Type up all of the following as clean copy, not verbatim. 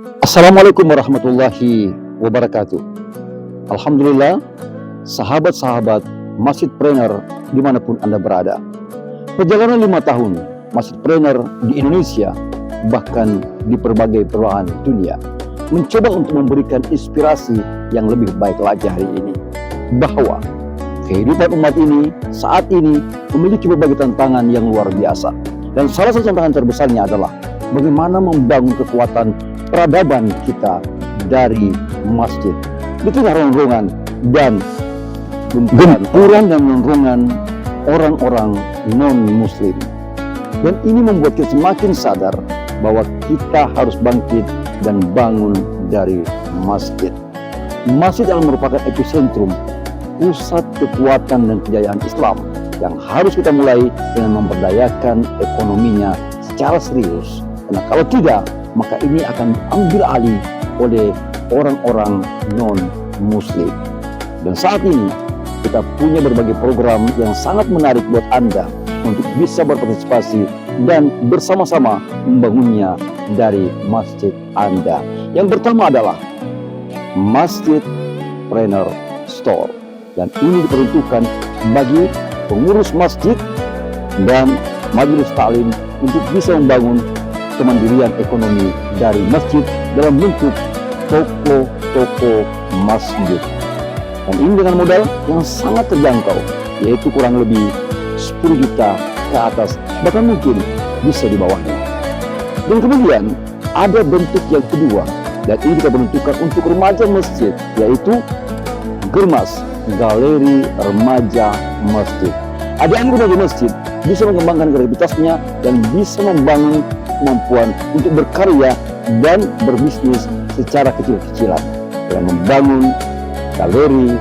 Assalamualaikum warahmatullahi wabarakatuh. Alhamdulillah, sahabat-sahabat Masjidpreneur dimanapun Anda berada. Perjalanan 5 tahun Masjidpreneur di Indonesia, bahkan di berbagai belahan dunia, mencoba untuk memberikan inspirasi yang lebih baik lagi hari ini. Bahwa kehidupan umat ini saat ini memiliki berbagai tantangan yang luar biasa. Dan salah satu tantangan terbesarnya adalah bagaimana membangun kekuatan peradaban kita dari masjid. Di tengah rongrongan dan gempuran dan rongrongan orang-orang non-muslim. Dan ini membuat kita semakin sadar bahwa kita harus bangkit dan bangun dari masjid. Masjid adalah merupakan epicentrum, pusat kekuatan dan kejayaan Islam yang harus kita mulai dengan memberdayakan ekonominya secara serius. Karena kalau tidak, maka ini akan diambil alih oleh orang-orang non-muslim. Dan saat ini kita punya berbagai program yang sangat menarik buat Anda untuk bisa berpartisipasi dan bersama-sama membangunnya dari masjid Anda. Yang pertama adalah Masjidpreneur Store. Dan ini diperuntukkan bagi pengurus masjid dan majelis taklim untuk bisa membangun kemandirian ekonomi dari masjid dalam bentuk toko-toko masjid. Dan ini dengan modal yang sangat terjangkau, yaitu kurang lebih 10 juta ke atas, bahkan mungkin bisa di bawahnya. Dan kemudian ada bentuk yang kedua, dan ini kita peruntukkan untuk remaja masjid, yaitu Germas, Galeri Remaja Masjid. Adik-adik di masjid bisa mengembangkan kreativitasnya dan bisa membangun kemampuan untuk berkarya dan berbisnis secara kecil-kecilan dengan membangun galeri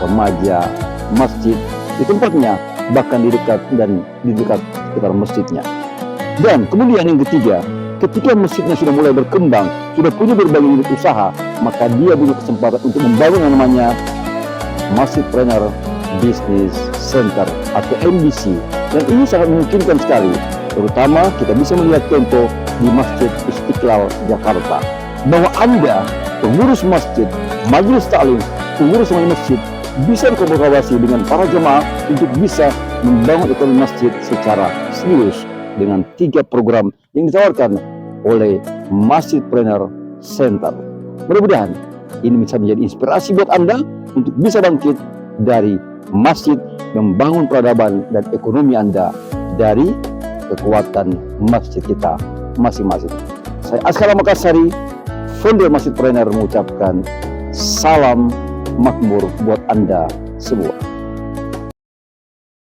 remaja masjid di tempatnya, bahkan di dekat sekitar masjidnya. Dan kemudian yang ketiga, ketika masjidnya sudah mulai berkembang, sudah punya berbagai unit usaha, maka dia punya kesempatan untuk membangun yang namanya Masjidpreneur Business Center atau MBC. Dan ini sangat memungkinkan sekali, terutama kita bisa melihat contoh di Masjid Istiqlal Jakarta, bahwa Anda, pengurus masjid, majelis taklim, pengurus masjid, bisa berkolaborasi dengan para jemaah untuk bisa membangun ekonomi masjid secara serius dengan 3 program yang ditawarkan oleh Masjidpreneur Center. Mudah-mudahan ini bisa menjadi inspirasi buat Anda untuk bisa bangkit dari masjid, membangun peradaban dan ekonomi Anda dari kekuatan masjid kita masing-masing. Saya Askara Makassari, founder Masjidpreneur, mengucapkan salam makmur buat Anda semua.